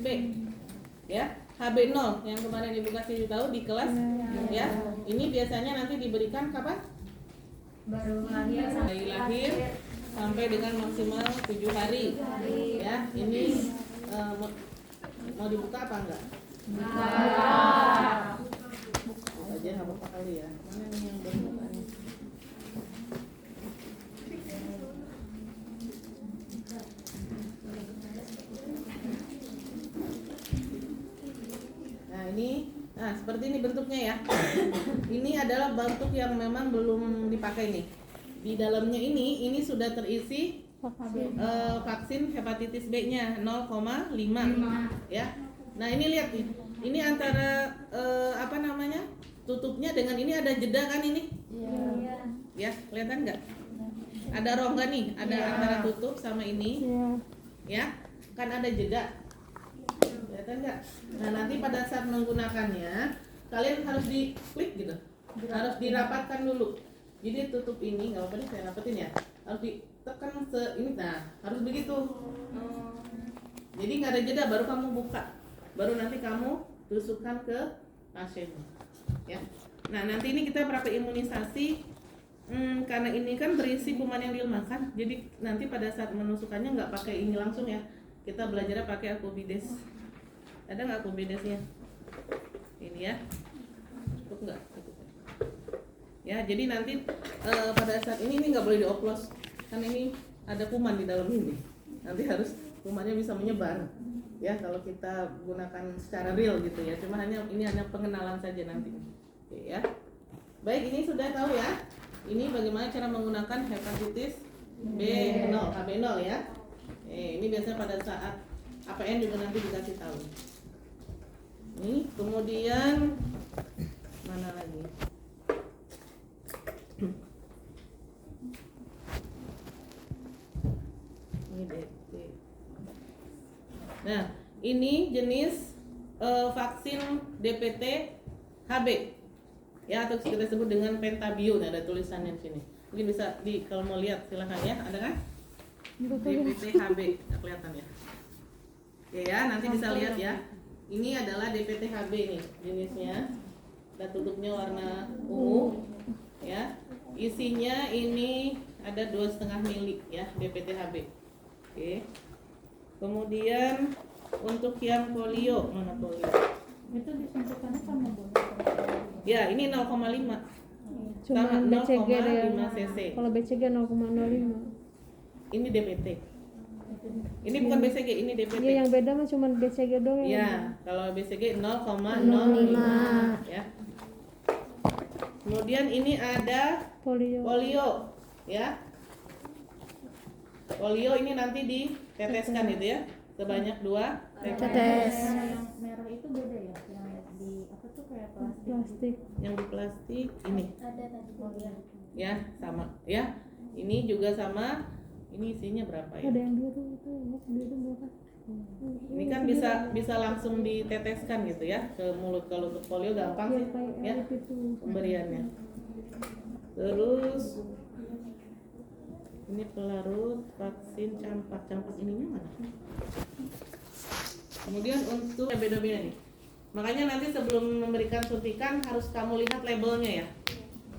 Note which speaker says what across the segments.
Speaker 1: B. Ya, HB0 yang kemarin Ibu kasih tahu di kelas ya. Ini biasanya nanti diberikan kapan?
Speaker 2: Baru lahir
Speaker 1: Bayi lahir sampai dengan maksimal 7 hari. Ya, ini mau dibuka apa enggak? Buka aja nggak apa-apa kali ya. Mana nih yang belum bukanya? Nah seperti ini bentuknya ya. Ini adalah bentuk yang memang belum dipakai nih. Di dalamnya ini sudah terisi vaksin hepatitis B-nya 0,5 ya. Nah ini lihat nih, ini antara apa namanya tutupnya dengan ini ada jeda kan ini? Ya kelihatan nggak? Ada rongga nih, ada antara tutup sama ini, ya kan ada jeda. Kelihatan nggak? Nah nanti pada saat menggunakannya kalian harus diklik gitu, harus dirapatkan dulu. Jadi tutup ini nggak apa-apa nih saya rapetin ya, harus ditekan ini, nah harus begitu. Jadi nggak ada jeda, baru kamu buka, baru nanti kamu tusukkan ke pasiennya, ya. Nah nanti ini kita pakai imunisasi, karena ini kan berisi kuman yang dilemahkan, jadi nanti pada saat menusukannya nggak pakai ini langsung ya, kita belajarnya pakai Akubides. Ada nggak Akubidesnya? Ini ya, cukup nggak? Ya, jadi nanti pada saat ini nggak boleh dioplos, kan ini ada kuman di dalam ini. Nanti harus kumannya bisa menyebar, ya kalau kita gunakan secara real gitu ya. Cuma ini hanya pengenalan saja nanti. Oke, ya. Baik, ini sudah tahu ya. Ini bagaimana cara menggunakan hepatitis B0, HB0 ya. Ini biasanya pada saat APN juga nanti dikasih tahu. Nih, kemudian mana lagi? Ini DT. Nah, ini jenis vaksin DPT HB. Ya, atau kita sebut dengan pentabio. Nah, ada tulisannya di sini. Mungkin bisa kalau mau lihat silahkan ya, ada kan? DPT HB, nggak kelihatan ya? Oke ya, nanti bisa lihat ya. Ini adalah DPT HB nih jenisnya. Dan tutupnya warna ungu, ya. Isinya ini ada 2,5 mili ya DPT HB. Oke. Kemudian untuk yang polio, mana polio?
Speaker 2: itu disuntikannya sama Bu.
Speaker 1: Ya, ini 0,5.
Speaker 3: Cuma
Speaker 1: Sama
Speaker 3: BCG ya.
Speaker 1: 0,5 cc.
Speaker 3: Kalau BCG 0,05.
Speaker 1: Ini DPT. Ini bukan BCG, ini DPT.
Speaker 3: Iya, yang beda mah cuma BCG doang ya.
Speaker 1: Ya, kalau BCG 0,05 ya. Kemudian ini ada polio ya. Polio ini nanti diteteskan gitu ya, sebanyak 2 tetes.
Speaker 2: Yang merah itu beda ya, yang di apa tuh kayak plastik.
Speaker 1: Yang di plastik ini
Speaker 2: Ada tadi
Speaker 1: ya, sama ya. Ini juga sama. Ini isinya berapa ya?
Speaker 3: Ada yang biru itu, biru berapa?
Speaker 1: Ini kan bisa langsung diteteskan gitu ya ke mulut. Kalau untuk polio gampang sih ya pemberiannya. Terus ini pelarut vaksin campak ininya mana? Kemudian untuk beda-beda nih. Makanya nanti sebelum memberikan suntikan harus kamu lihat labelnya ya.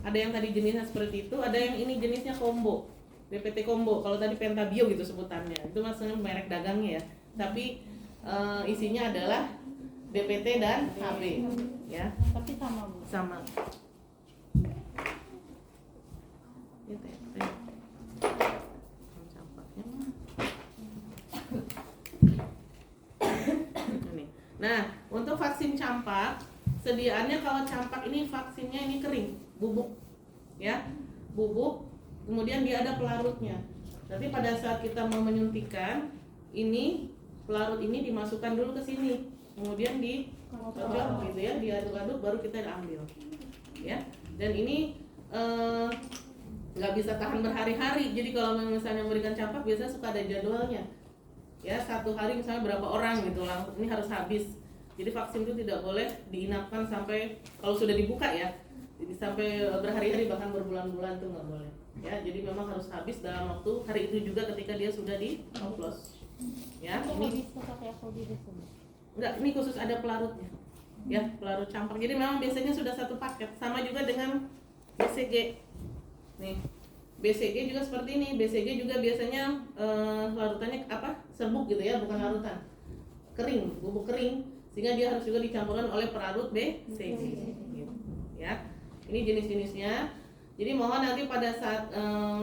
Speaker 1: Ada yang tadi jenisnya seperti itu, ada yang ini jenisnya combo. DPT combo, kalau tadi pentabio gitu sebutannya, itu maksudnya merek dagangnya ya. Tapi isinya adalah DPT dan HB, ya.
Speaker 2: Tapi sama Bu.
Speaker 1: Sama. DPT. Campaknya mana? Ini. Nah, untuk vaksin campak, sediaannya kalau campak ini vaksinnya ini kering, bubuk, ya, bubuk. Kemudian dia ada pelarutnya. Nanti pada saat kita mau menyuntikkan, ini pelarut ini dimasukkan dulu ke sini, kemudian dikocok gitu ya, diaduk-aduk baru kita ambil. Ya. Dan ini nggak bisa tahan berhari-hari. Jadi kalau misalnya memberikan campak biasanya suka ada jadwalnya. Ya, 1 hari misalnya berapa orang gitu, langsung ini harus habis. Jadi vaksin itu tidak boleh diinapkan sampai kalau sudah dibuka ya. Jadi sampai berhari-hari bahkan berbulan-bulan itu nggak boleh. Ya, jadi memang harus habis dalam waktu hari itu juga ketika dia sudah dioplos. Ya,
Speaker 2: Itu
Speaker 1: ini
Speaker 2: bisa pakai Akubides Bu.
Speaker 1: Enggak, ini khusus ada pelarutnya. Ya, pelarut campak. Jadi memang biasanya sudah satu paket. Sama juga dengan BCG. Nih, BCG juga seperti ini. BCG juga biasanya larutannya apa? Serbuk gitu ya, bukan larutan. Kering, bubuk kering. Sehingga dia harus juga dicampurkan oleh perarut BCG. Gitu. Ya, ini jenis-jenisnya. Jadi mohon nanti pada saat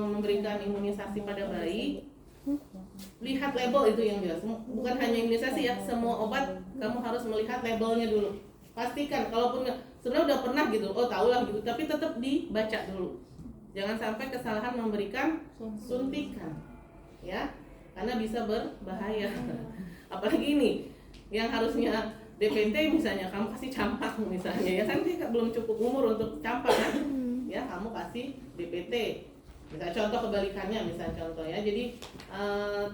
Speaker 1: memberikan imunisasi pada bayi, lihat label itu yang jelas. Bukan hanya imunisasi ya, semua obat kamu harus melihat labelnya dulu. Pastikan, kalaupun sebenarnya udah pernah gitu, oh tahulah gitu, tapi tetap dibaca dulu. Jangan sampai kesalahan memberikan suntikan, ya, karena bisa berbahaya. Apalagi ini, yang harusnya DPT misalnya, kamu kasih campak misalnya, ya kan dia belum cukup umur untuk campak kan, ya kamu kasih DPT. Misalnya contoh kebalikannya, misalnya contoh ya. Jadi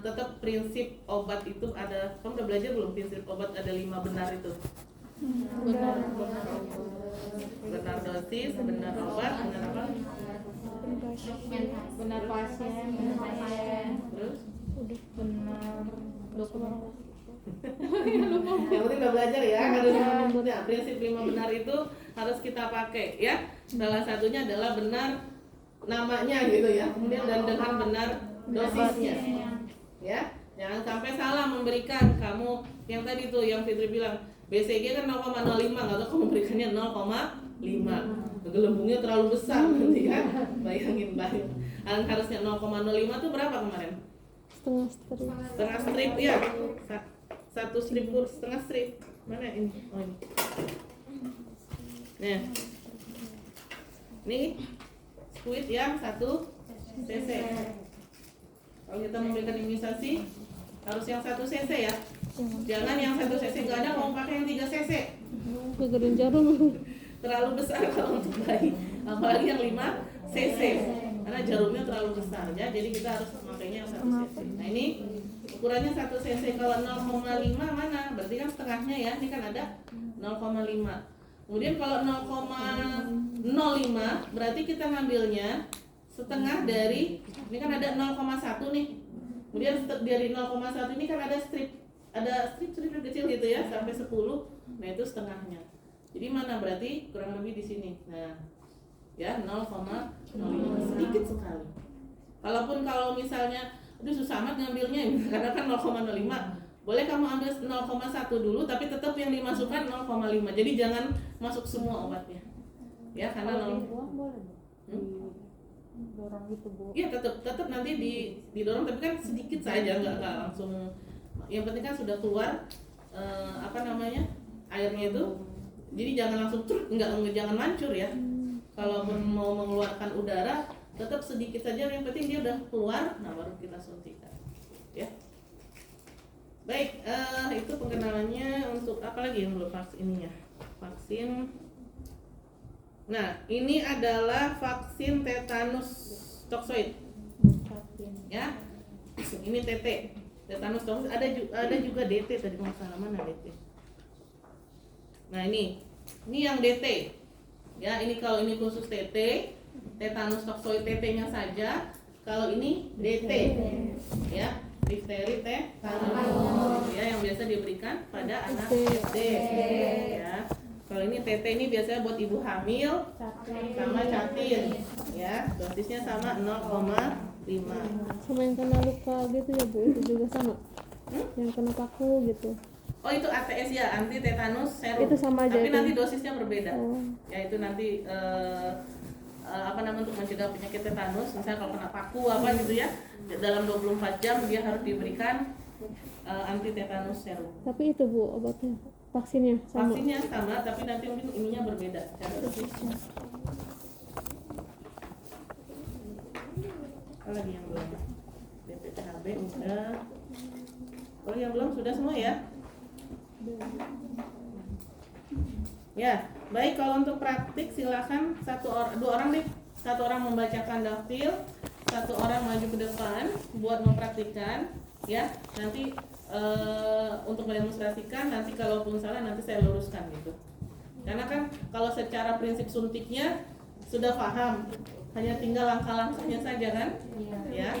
Speaker 1: tetap prinsip obat itu ada, kamu udah belajar belum prinsip obat ada 5 benar itu? Benar dosis, benar obat, benar apa?
Speaker 2: Benar pasien,
Speaker 1: Terus?
Speaker 2: benar dokumen.
Speaker 1: Yang penting udah belajar ya. Nah, prinsip 5 benar itu harus kita pakai ya. Salah satunya adalah benar namanya gitu ya. Kemudian dan dengan benar dosisnya. Ya, jangan sampai salah memberikan. Kamu yang tadi tuh yang Fitri bilang BCG kan 0,05, nggak tahu kamu memberikannya 0,5. Gelembungnya terlalu besar nanti kan. Bayangin. Harusnya 0,05 tuh berapa kemarin? Setengah strip ya. Satu strip kurs, setengah strip. Mana ini? Oh ini. Nah. Nih. Squid yang 1 cc. Kalau kita memberikan imunisasi harus yang 1 cc ya. Jangan yang 1 cc nggak ada, mau pakai yang 3 cc.
Speaker 3: Gegerin jarum.
Speaker 1: Terlalu besar kalau untuk bayi. Apalagi yang 5 cc. Karena jarumnya terlalu besar ya. Jadi kita harus makainya yang 1 cc. Nah ini ukurannya 1 cc. Kalau 0,5 mana? Berarti kan setengahnya ya. Ini kan ada 0,5. Kemudian kalau 0,05 berarti kita ngambilnya setengah dari, ini kan ada 0,1 nih. Kemudian dari 0,1 ini kan ada strip kecil gitu ya sampai 10. Nah itu setengahnya. Jadi mana berarti kurang lebih di sini. Nah ya 0,05 sedikit sekali. Kalaupun kalau misalnya aduh susah amat ngambilnya karena kan 0,05, boleh kamu ambil 0,1 dulu tapi tetap yang dimasukkan 0,5. Jadi jangan masuk semua obatnya. Ya karena
Speaker 2: Dibuang boleh dorong gitu Bu.
Speaker 1: Iya tetap nanti didorong tapi kan sedikit saja nggak langsung. Yang penting kan sudah keluar airnya itu. Jadi jangan langsung jangan mancur ya. Kalaupun mau mengeluarkan udara tetap sedikit saja, yang penting dia udah keluar, nah baru kita suntikan. Ya. Baik, itu pengenalannya untuk apa lagi yang belum vaksin. Nah, ini adalah vaksin tetanus toksoid. Ya. Ini TT. Tetanus toksoid ada juga DT tadi kalau salah, mana DT. Nah, ini yang DT. Ya, ini kalau ini khusus TT, tetanus toksoid TT-nya saja. Kalau ini DT. Ya. Difteri tetanus ya yang biasa diberikan pada anak SD ya. Kalau ini TT ini biasanya buat ibu hamil sama catin ya. Dosisnya sama 0,5.
Speaker 3: Sama yang kena luka gitu ya Bu, itu juga sama. Yang kena paku gitu.
Speaker 1: Oh itu ATS ya, anti tetanus serum.
Speaker 3: Itu sama aja.
Speaker 1: Tapi
Speaker 3: itu.
Speaker 1: nanti dosisnya berbeda.
Speaker 3: Oh.
Speaker 1: Ya itu nanti untuk mencegah penyakit tetanus, misalnya kalau kena paku gitu ya, dalam 24 jam dia harus diberikan anti tetanus serum.
Speaker 3: Tapi itu Bu obatnya, vaksinnya sama.
Speaker 1: Vaksinnya sama, tapi nanti mungkin ininya berbeda cara dosisnya. Apa lagi yang belum? BPTHB udah. Oh yang belum sudah semua ya? Ya, baik, kalau untuk praktik silakan dua orang deh. Satu orang membacakan daftar, satu orang maju ke depan buat mempraktikkan ya. Nanti untuk mendemonstrasikan, nanti kalaupun salah nanti saya luruskan gitu. Karena kan kalau secara prinsip suntiknya sudah paham, hanya tinggal langkah-langkahnya saja kan? Ya.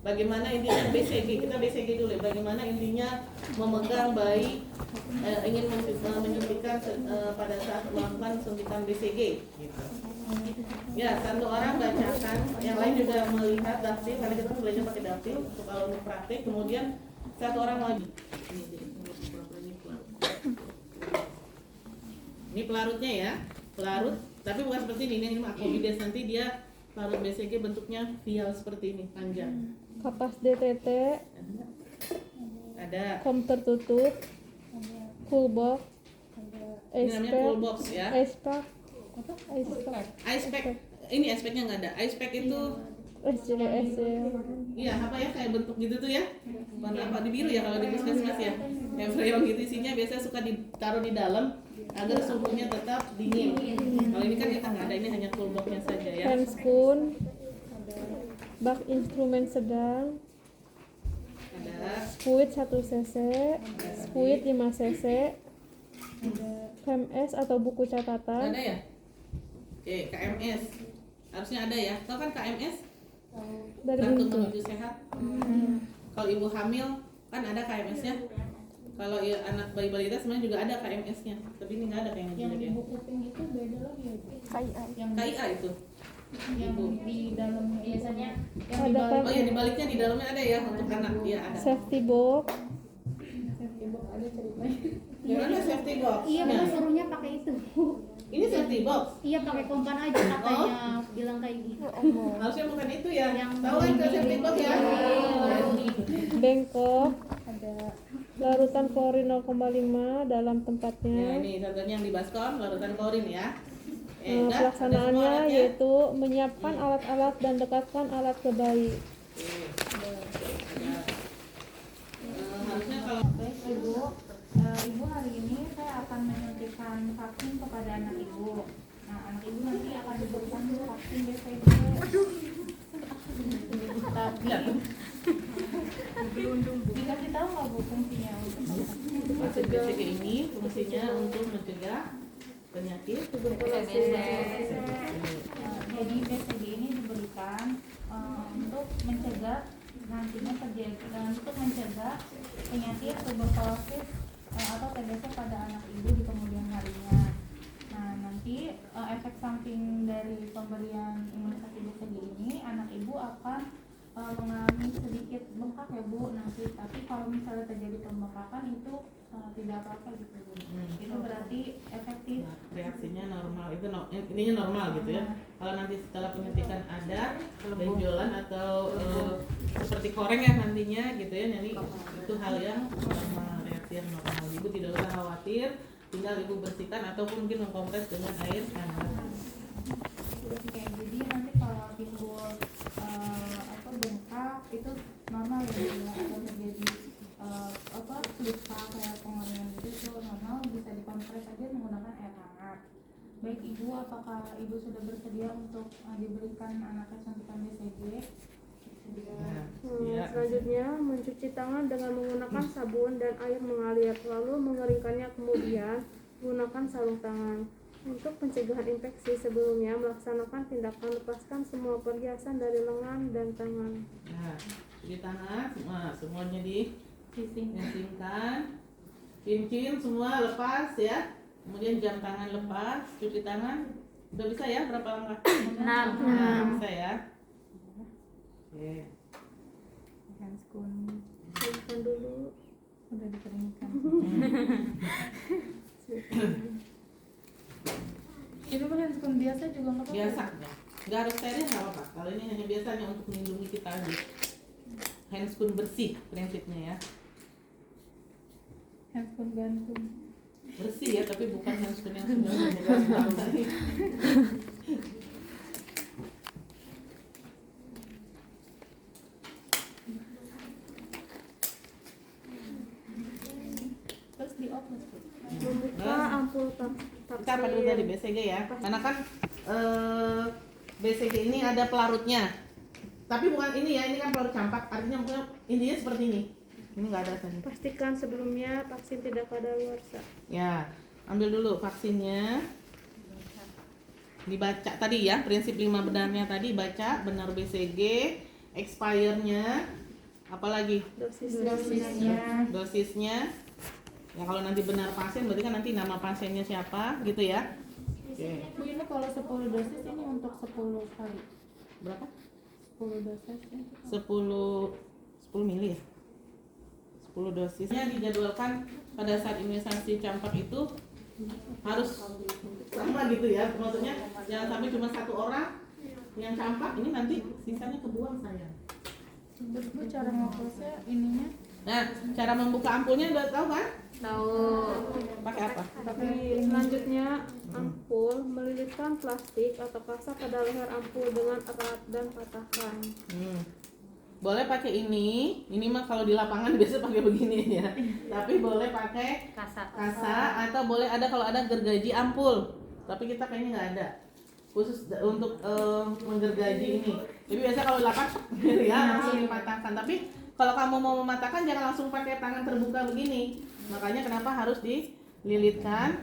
Speaker 1: bagaimana intinya BCG. Kita BCG dulu ya. Bagaimana intinya memegang bayi ingin menyuntikkan pada saat melakukan suntikan BCG gitu. Ya, satu orang bacakan, yang lain juga melihat daftar karena kita belajar pakai daftar untuk kalau untuk praktik. Kemudian satu orang lagi. Ini pelarutnya ya, pelarut. Tapi bukan seperti ini Aquavides. Nanti dia pelarut BCG bentuknya vial seperti ini, panjang.
Speaker 3: Kapas DTT,
Speaker 1: Ada.
Speaker 3: kom tertutup, cool box,
Speaker 1: Ini namanya
Speaker 3: ice
Speaker 1: cool box ya.
Speaker 3: ice pack,
Speaker 1: Ice pack. Ini ice packnya nggak ada. Ice pack itu
Speaker 3: SCS ya.
Speaker 1: iya apa ya, kayak bentuk gitu tuh ya. Warna apa di biru ya kalau di puskesmas ya. Kayak freon gitu isinya, biasanya suka ditaruh di dalam agar suhunya tetap dingin. Kalau ini kan kita nggak ada, ini hanya cool boxnya saja ya.
Speaker 3: Hand spoon, bak instrumen sedang,
Speaker 1: Ada.
Speaker 3: squid 1 cc, squid 5 cc, KMS atau buku
Speaker 1: Nggak
Speaker 3: catatan,
Speaker 1: ada ya? Oke, KMS. Harusnya ada ya. Tahu kan KMS?
Speaker 3: dari
Speaker 1: Kartu
Speaker 3: Bintu.
Speaker 1: menuju sehat. Kalau ibu hamil kan ada KMS-nya. Kalau anak bayi balita sebenarnya juga ada KMS-nya. Tapi ini nggak ada kayaknya
Speaker 2: Yang
Speaker 1: juga
Speaker 2: di
Speaker 1: dia.
Speaker 2: buku pink itu beda lagi ya, Bu? Yang
Speaker 1: KIA itu.
Speaker 2: yang di dalamnya biasanya yang
Speaker 3: Ada
Speaker 2: di balik
Speaker 3: kan?
Speaker 1: Oh ya, di baliknya di dalamnya ada ya untuk anak. Iya ada.
Speaker 3: Safety box,
Speaker 2: safety box ada ceritanya.
Speaker 1: Gimana safety box?
Speaker 4: Iya,
Speaker 1: Nah,
Speaker 4: memang suruhnya pakai itu.
Speaker 1: ini safety box.
Speaker 4: Iya, pakai kompan aja katanya bilang kayak gitu.
Speaker 1: Harusnya bukan itu ya.
Speaker 4: Yang
Speaker 1: Tahu kan ke safety box ya?
Speaker 3: bengkok,
Speaker 2: Ada
Speaker 3: larutan klorin 0,5 dalam
Speaker 1: Ya
Speaker 3: tempatnya.
Speaker 1: ini contohnya yang di baskom, larutan klorin ya.
Speaker 3: Nah,
Speaker 1: Udah, ada semua
Speaker 3: pelaksanaannya
Speaker 1: alatnya.
Speaker 3: yaitu menyiapkan alat-alat dan dekatkan alat ke bayi.
Speaker 1: Harusnya kalau
Speaker 2: Baik Ibu, Ibu hari ini saya akan menyuntikkan vaksin kepada anak Ibu. Nah, anak Ibu nanti akan diberikan vaksin BCG. Tapi dikasih tahu nggak Bu fungsinya untuk apa?
Speaker 1: vaksin BCG ini fungsinya untuk mencegah penyakit
Speaker 2: Jadi BCG ini diberikan untuk mencegah nantinya terjadi untuk mencegah penyakit tuberkulosis atau TBC pada anak ibu di kemudian harinya. Nah, nanti efek samping dari pemberian imunisasi BCG ini anak ibu akan mengalami sedikit bengkak ya Bu nanti, tapi kalau misalnya terjadi pembengkakan itu tidak apa-apa gitu Bu. Itu berarti efektif.
Speaker 1: reaksinya normal, itu ininya normal gitu ya. Kalau nanti setelah penyuntikan ada benjolan atau seperti koreng ya nantinya gitu ya, jadi itu hal yang normal, reaksi yang normal. Ibu tidak usah khawatir, tinggal ibu bersihkan ataupun mungkin mengkompres dengan air hangat.
Speaker 2: Oke, jadi nanti kalau timbul bengkak itu normal ya Bu, ya, atau terjadi luka kayak pengeringan gitu itu normal, bisa dikompres aja menggunakan air hangat. Baik Ibu, apakah Ibu sudah bersedia untuk diberikan anaknya suntikan BCG?
Speaker 1: Ya.
Speaker 3: Selanjutnya mencuci tangan dengan menggunakan sabun dan air mengalir, lalu mengeringkannya, kemudian gunakan sarung tangan. Untuk pencegahan infeksi sebelumnya melaksanakan tindakan lepaskan semua perhiasan dari lengan dan tangan.
Speaker 1: Nah, di tangan semuanya disingkan, cincin semua lepas ya. Kemudian jam tangan lepas, cuci tangan. Udah bisa ya berapa langkah?
Speaker 4: 6.
Speaker 1: Nah, bisa ya. Oke.
Speaker 2: Handscoon
Speaker 3: Simpan dulu.
Speaker 2: udah dikeringkan. Ini mah handscoon biasa juga nggak apa-apa.
Speaker 1: Biasa ya. Nggak harus steril nggak apa-apa. Kalau ini hanya biasanya untuk melindungi kita aja. Handscoon bersih prinsipnya ya.
Speaker 2: Handscoon gantung.
Speaker 1: Bersih ya, tapi bukan handscoon yang sudah menyebar tadi.
Speaker 2: Terus dioplos Bu.
Speaker 3: Membuka ampul
Speaker 1: Kita apa dulu tadi BCG ya? Karena kan BCG ini ada pelarutnya. Tapi bukan ini ya, ini kan pelarut campak. Artinya mungkin intinya seperti ini. Ini nggak ada tadi.
Speaker 3: Pastikan sebelumnya vaksin tidak kadaluarsa.
Speaker 1: Ya, ambil dulu vaksinnya. Dibaca tadi ya, prinsip 5 benarnya tadi baca benar BCG. expire-nya, apalagi
Speaker 2: Dosisnya.
Speaker 1: dosisnya. Ya kalau nanti benar pasien berarti kan nanti nama pasiennya siapa gitu ya. Oke.
Speaker 2: Bu, ini kalau 10 dosis ini untuk 10 kali.
Speaker 1: Berapa?
Speaker 2: 10 dosis ya.
Speaker 1: 10 mili ya? 10 dosisnya dijadwalkan pada saat imunisasi campak itu harus sama gitu ya, maksudnya jangan sampai cuma satu orang yang campak, ini nanti sisanya kebuang sayang.
Speaker 2: Terus Bu, cara ngoplasnya ininya
Speaker 1: Nah, cara membuka ampulnya udah tahu kan?
Speaker 3: Tahu.
Speaker 1: Pakai apa?
Speaker 3: Tapi selanjutnya ampul, melilitkan plastik atau kasa pada leher ampul dengan erat dan patahkan.
Speaker 1: Boleh pakai ini mah kalau di lapangan biasa pakai begini ya. Tapi boleh pakai kasa atau boleh ada kalau ada gergaji ampul. Tapi kita kayaknya nggak ada khusus untuk menggergaji ini. Jadi biasa kalau di lapangan ya langsung dipatahkan. Tapi kalau kamu mau mematahkan jangan langsung pakai tangan terbuka begini. Makanya kenapa harus dililitkan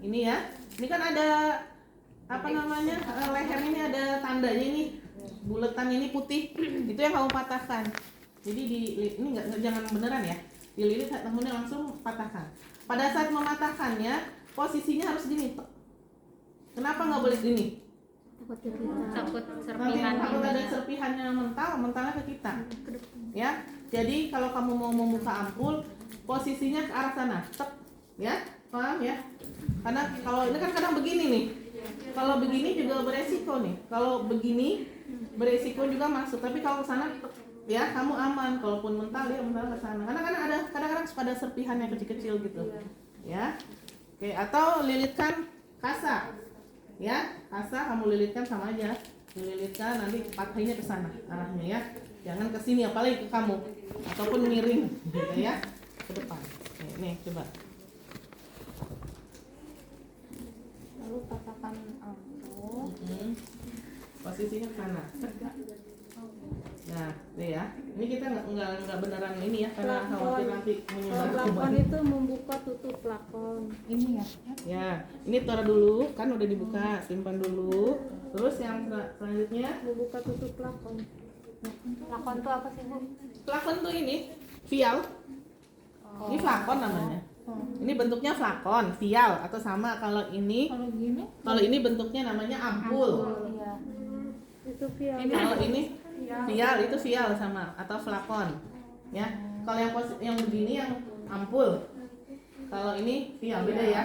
Speaker 1: ini ya. Ini kan ada leher ini ada tandanya ini, buletan ini putih. Itu yang kamu patahkan. Jadi ini jangan beneran ya. Dililit kemudian langsung patahkan. Pada saat mematahkannya posisinya harus gini. Kenapa nggak boleh gini?
Speaker 4: Takut
Speaker 1: Nanti takut ada serpihannya mentalnya ke kita. Ya, jadi kalau kamu mau membuka ampul, posisinya ke arah sana, tek, ya, paham ya? Karena kalau ini kan kadang begini nih, kalau begini juga beresiko nih. Kalau begini beresiko juga masuk, tapi kalau ke sana, ya kamu aman. Kalaupun mental ya mental ke sana. Karena kadang-kadang pada serpihan yang kecil-kecil gitu, ya. Oke, atau lilitkan kasa. Ya, kasa kamu lilitkan sama aja, dililitkan nanti patahinnya ke sana arahnya ya, jangan ke sini apalagi ke kamu ataupun miring gitu ya ke depan. Nih coba.
Speaker 2: lalu patahkan ampul.
Speaker 1: Posisinya ke sana. Nah, nih ya. Ini kita nggak beneran ini ya karena khawatir nanti menyebar
Speaker 3: Plakon
Speaker 1: kuman.
Speaker 3: itu membuka tutup plakon.
Speaker 2: Ini ya.
Speaker 1: Ya, ini taruh dulu, kan udah dibuka, simpan dulu. Terus yang selanjutnya,
Speaker 3: Membuka tutup plakon.
Speaker 4: Lakon tuh apa sih Bu?
Speaker 1: flakon tuh ini, vial. Ini flakon namanya. Ini bentuknya flakon, vial atau sama kalau ini.
Speaker 2: Kalau gini?
Speaker 1: Bentuknya namanya ampul.
Speaker 2: Iya.
Speaker 3: Itu vial.
Speaker 1: Kalau ini vial itu vial sama atau flakon. Ya. Kalau yang begini yang ampul. Kalau ini vial beda ya.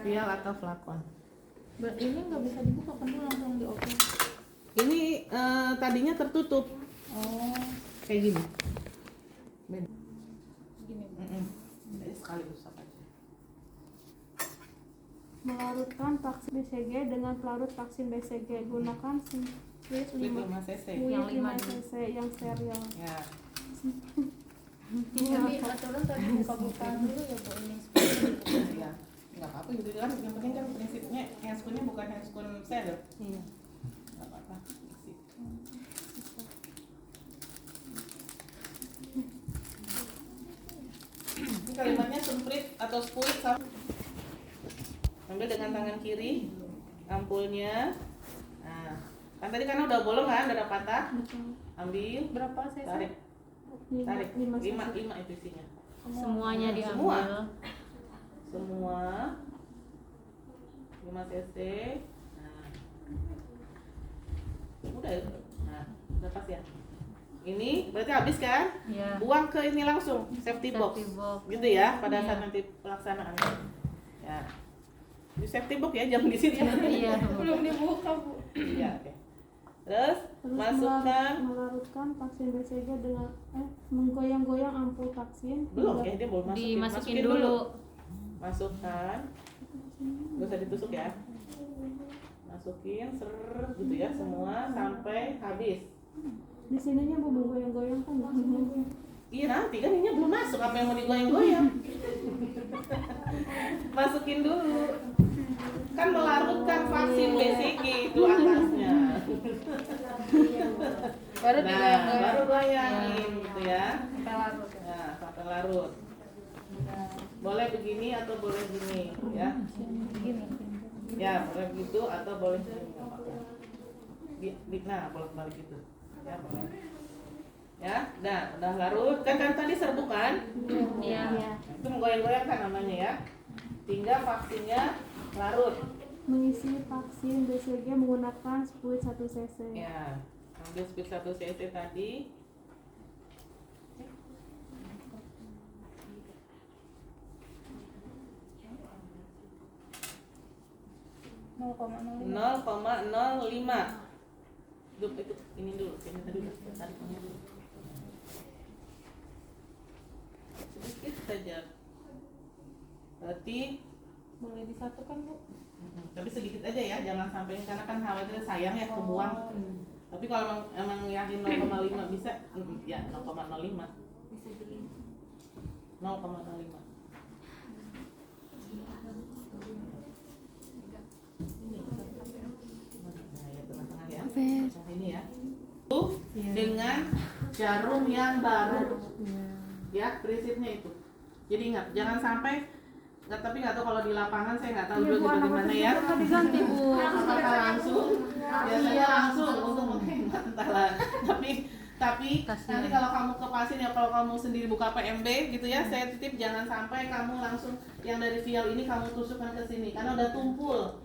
Speaker 1: Vial atau flakon.
Speaker 2: Ini nggak bisa dibuka kan Bu, langsung dioplos.
Speaker 1: Ini tadinya tertutup.
Speaker 2: Oh,
Speaker 1: Kayak gini. Beda.
Speaker 2: gini.
Speaker 1: Jadi sekali rusak aja.
Speaker 3: Melarutkan vaksin BCG dengan pelarut vaksin BCG. Gunakan split 5
Speaker 1: cc.
Speaker 4: Yang 5
Speaker 3: cc yang steril.
Speaker 1: Ya.
Speaker 2: Tapi aturan tadi buka-buka dulu ya Bu ini.
Speaker 1: Ya. Enggak apa-apa gitu kan. Yang penting kan prinsipnya handscoon-nya bukan handscoon steril.
Speaker 3: Iya.
Speaker 1: Enggak apa-apa. Isi. Ini kalimatnya semprit atau spuit sama. Ambil dengan tangan kiri ampulnya. Nah, kan tadi kan udah bolong kan, udah patah. Ambil,
Speaker 2: Berapa cc?
Speaker 1: tarik, tarik. 5 itu isinya.
Speaker 4: Semuanya diambil.
Speaker 1: Semua. Semua 5 cc. Nah. Udah ya. Nah, udah pas ya. Ini berarti habis kan?
Speaker 4: Iya.
Speaker 1: Buang ke ini langsung, safety box.
Speaker 4: Safety box.
Speaker 1: Gitu ya, pada saat nanti pelaksanaan. Ya. Di safety box ya, jangan di sini.
Speaker 4: Iya.
Speaker 2: Belum dibuka Bu.
Speaker 1: Iya, oke. Terus masukkan.
Speaker 3: Melarutkan vaksin BCG dengan menggoyang-goyang ampul vaksin.
Speaker 1: Belum ya, dia belum masukin.
Speaker 4: Dimasukin dulu.
Speaker 1: Masukkan. Gak usah ditusuk ya. Masukin gitu ya semua sampai habis.
Speaker 3: Di sininya Bu menggoyang-goyang kan nggak menggoyang.
Speaker 1: Iya nanti kan ini belum masuk, apa yang mau digoyang-goyang? Masukin dulu. Kan melarutkan vaksin BCG itu atasnya.
Speaker 2: Baru
Speaker 1: Nah,
Speaker 2: digoyang-goyang.
Speaker 1: baru goyangin gitu ya.
Speaker 2: Sampai larut ya.
Speaker 1: Nah, sampai larut. Boleh begini atau boleh gini ya.
Speaker 2: Gini.
Speaker 1: Ya, boleh begitu atau boleh gini. Nggak apa-apa. Nah, bolak-balik itu. Ya, bolak. Ya, udah larut. Kan tadi serbuk kan?
Speaker 4: Iya.
Speaker 1: Itu menggoyang-goyang kan namanya ya. Tinggal vaksinnya larut.
Speaker 3: Mengisi vaksin BCG menggunakan spuit 1 cc.
Speaker 1: Ya, ambil speed 1 cc tadi.
Speaker 2: nol koma nol
Speaker 1: 0,05. Ikut ini dulu, ini tadi udah tarik ini dulu. Sedikit saja. Berarti
Speaker 2: boleh disatukan Bu?
Speaker 1: tapi sedikit aja ya, jangan sampai karena kan khawatir sayang ya kebuang. Tapi kalau emang yakin 0,5 bisa, ya 0,05.
Speaker 2: Bisa jadi
Speaker 1: 0,05. Nah, ya tengah-tengah ya. Nah, ini ya. Dengan jarum yang baru. Ya, prinsipnya itu. Jadi ingat, jangan sampai tapi nggak tahu kalau di lapangan saya nggak tahu juga bagaimana ya.
Speaker 3: Diganti Bu.
Speaker 1: Apakah langsung? Biasanya langsung untuk menghemat entahlah. Tapi nanti kalau kamu ke pasien ya, kalau kamu sendiri buka PMB gitu ya, saya titip jangan sampai kamu langsung yang dari vial ini kamu tusukkan ke sini karena udah tumpul.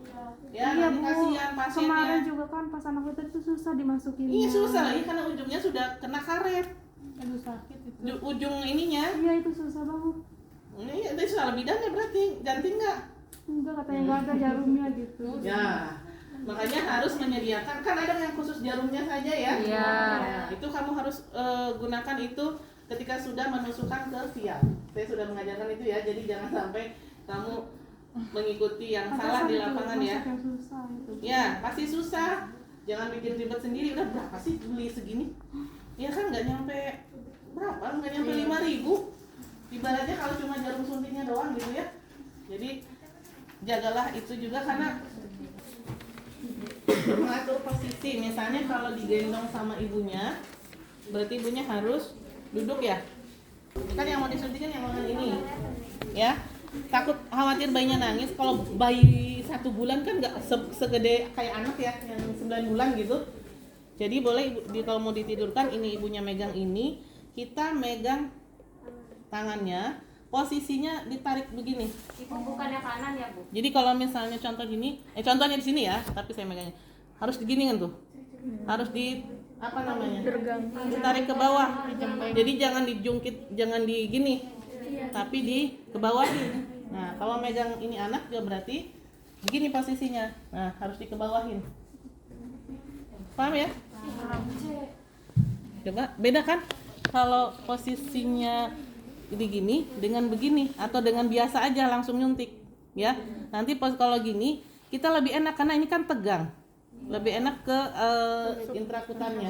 Speaker 1: Ya,
Speaker 3: Iya
Speaker 1: nanti
Speaker 3: Bu.
Speaker 1: kasihan pasiennya.
Speaker 3: Kemarin juga kan pas anak itu susah dimasukin.
Speaker 1: Iya susah lagi karena ujungnya sudah kena karet.
Speaker 2: aduh sakit itu.
Speaker 1: Ujung ininya.
Speaker 3: Iya itu susah banget.
Speaker 1: Ini itu salah bidannya berarti, ganti nggak?
Speaker 3: Enggak, katanya nggak ada jarumnya gitu.
Speaker 1: Ya, makanya harus menyediakan, kan ada yang khusus jarumnya saja ya.
Speaker 4: Iya.
Speaker 1: Nah, itu kamu harus gunakan itu ketika sudah menusukkan ke vial. Saya sudah mengajarkan itu ya, jadi jangan sampai kamu mengikuti yang salah di lapangan ya.
Speaker 3: Yang susah itu.
Speaker 1: Ya, pasti susah. Jangan bikin ribet sendiri. Udah berapa sih beli segini? Ya kan nggak nyampe berapa? Nggak nyampe 5.000. Ibaratnya kalau cuma jarum suntiknya doang gitu ya. Jadi jagalah itu juga karena mengatur posisi. Misalnya kalau digendong sama ibunya, berarti ibunya harus duduk ya. Kan yang mau disuntikin yang ini, ya. Takut khawatir bayinya nangis. Kalau bayi 1 bulan kan nggak segede kayak anak ya, yang 9 bulan gitu. Jadi boleh kalau mau ditidurkan ini ibunya megang ini, kita megang tangannya, posisinya ditarik begini.
Speaker 4: Bukannya kanan ya Bu?
Speaker 1: Jadi kalau misalnya contoh gini, contohnya di sini ya, tapi saya megangnya harus digini kan tuh, harus di apa namanya? Ditarik ke bawah. Jadi jangan dijungkit, jangan di gini, tapi di ke bawah. Nah kalau megang ini anak juga berarti begini posisinya. Nah harus dikebawahin. Paham ya? Coba beda kan? Kalau posisinya gini dengan begini atau dengan biasa aja langsung nyuntik ya. Nanti pas kalau gini kita lebih enak karena ini kan tegang, lebih enak ke intrakutannya.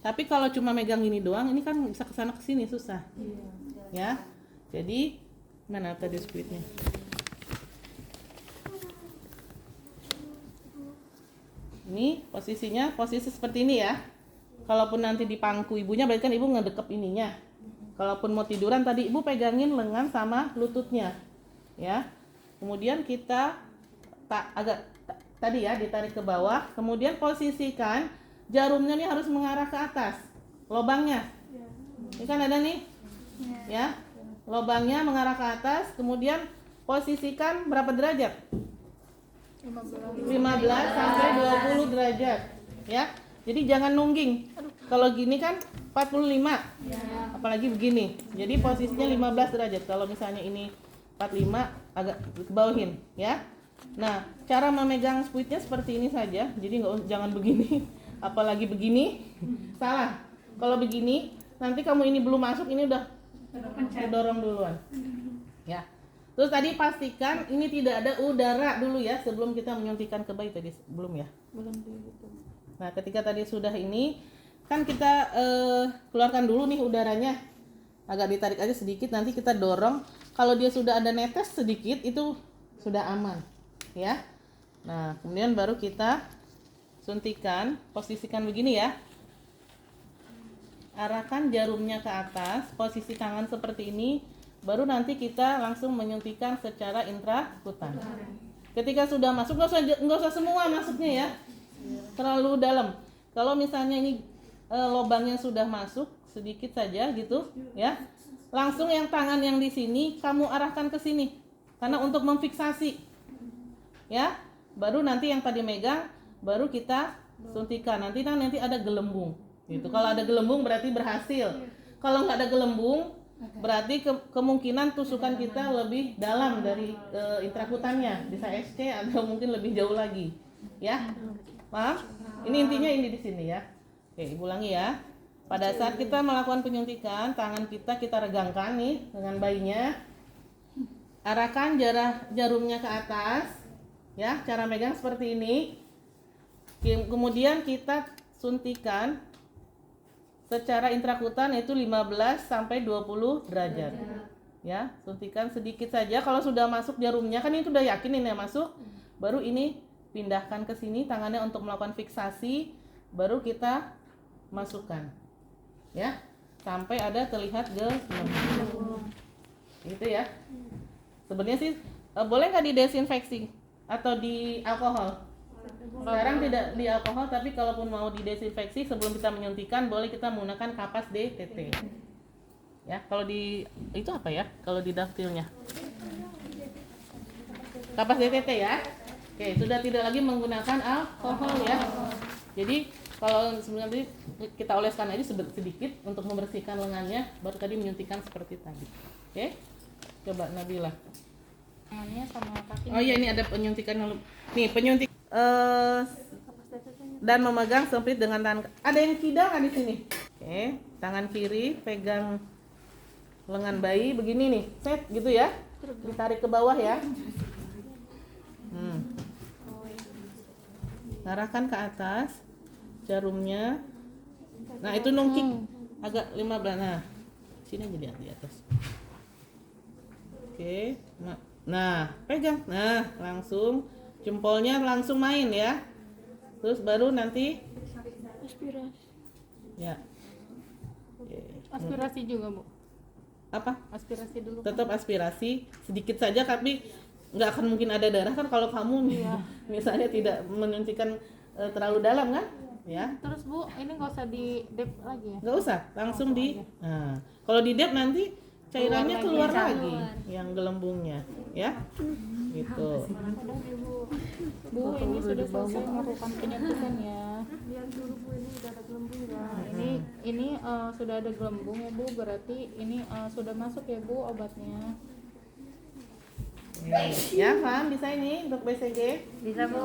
Speaker 1: Tapi kalau cuma megang gini doang ini kan bisa kesana kesini susah ya. Jadi mana tadi splitnya? Ini posisinya posisi seperti ini ya. Kalaupun nanti di pangku ibunya berarti kan ibu ngedekep ininya. Kalaupun mau tiduran tadi ibu pegangin lengan sama lututnya, ya. Kemudian kita tadi ya ditarik ke bawah. Kemudian posisikan jarumnya nih harus mengarah ke atas, lobangnya. Ini kan ada nih, ya. Lobangnya mengarah ke atas. Kemudian posisikan berapa derajat? 15 sampai 20 derajat, ya. Jadi jangan nungging. Kalau gini kan 45, apalagi begini. Jadi posisinya 15 derajat. Kalau misalnya ini 45 agak kebawahin, ya. Nah, cara memegang spuitnya seperti ini saja. Jadi jangan begini, apalagi begini. Salah. Kalau begini, nanti kamu ini belum masuk, ini udah dorong duluan. Ya. Terus tadi pastikan ini tidak ada udara dulu ya sebelum kita menyuntikkan ke bayi tadi. Belum ya?
Speaker 2: Belum gitu.
Speaker 1: Nah, ketika tadi sudah ini kan kita keluarkan dulu nih udaranya, agak ditarik aja sedikit, nanti kita dorong. Kalau dia sudah ada netes sedikit itu sudah aman ya. Nah kemudian baru kita suntikan, posisikan begini ya, arahkan jarumnya ke atas, posisi tangan seperti ini, baru nanti kita langsung menyuntikkan secara intrakutan. Ketika sudah masuk, nggak usah semua masuknya ya, terlalu dalam. Kalau misalnya ini lubangnya sudah masuk sedikit saja gitu ya, langsung yang tangan yang di sini kamu arahkan ke sini karena untuk memfiksasi ya. Baru nanti yang tadi megang baru kita suntikan. Nanti ada gelembung gitu. Kalau ada gelembung berarti berhasil. Kalau nggak ada gelembung berarti kemungkinan tusukan kita lebih dalam dari intrakutannya, bisa SC atau mungkin lebih jauh lagi ya. Paham? Ini intinya ini di sini ya. Oke, Ibu ulangi ya. Pada saat kita melakukan penyuntikan, tangan kita regangkan nih dengan bayinya. Arahkan jarumnya ke atas. Ya, cara megang seperti ini. Kemudian kita suntikan secara intrakutan yaitu 15 sampai 20 derajat. Ya, suntikan sedikit saja. Kalau sudah masuk jarumnya kan ini sudah yakin ini masuk. Baru ini pindahkan ke sini tangannya untuk melakukan fiksasi, baru kita masukkan. Ya, sampai ada terlihat gelembung. Gitu ya. Sebenarnya sih boleh nggak didesinfeksi atau di alkohol? Sekarang tidak di alkohol, tapi kalaupun mau didesinfeksi sebelum kita menyuntikan boleh kita menggunakan kapas DTT. Ya, kalau di itu apa ya? Kalau di daftilnya kapas DTT ya. Oke, sudah tidak lagi menggunakan alkohol ya. Jadi kalau sebenarnya kita oleskan aja sedikit untuk membersihkan lengannya, baru tadi menyuntikkan seperti tadi. Oke, coba Nabila.
Speaker 2: Tangannya sama kaki.
Speaker 1: Oh iya, ini ada penyuntikan yang nih penyuntik dan memegang sempit dengan tangan. Ada yang kidal nggak di sini? Oke, tangan kiri pegang lengan bayi begini nih, set gitu ya, ditarik ke bawah ya. Arahkan ke atas jarumnya. Nah itu nungkik agak 15. Nah sini aja di atas. Oke, nah pegang. Nah langsung jempolnya langsung main ya. Terus baru nanti
Speaker 3: Aspirasi.
Speaker 1: ya.
Speaker 2: Aspirasi juga, Bu.
Speaker 1: Apa?
Speaker 2: Aspirasi dulu.
Speaker 1: Tetap aspirasi sedikit saja, tapi nggak akan mungkin ada darah kan kalau kamu misalnya tidak menyuntikkan terlalu dalam kan ya.
Speaker 2: Terus Bu, ini nggak usah di dep lagi ya?
Speaker 1: Nggak usah, langsung di. Nah, kalau di dep nanti cairannya keluar lagi yang gelembungnya, ya. Gitu.
Speaker 2: Bu, ini sudah selesai melakukan penyuntikan ya.
Speaker 3: Lihat dulu Bu, ini udah ada gelembung nggak?
Speaker 2: Ini sudah ada gelembung ya Bu, berarti ini sudah masuk ya Bu obatnya.
Speaker 1: Ya, paham bisa ini untuk BCG?
Speaker 4: Bisa, Bu.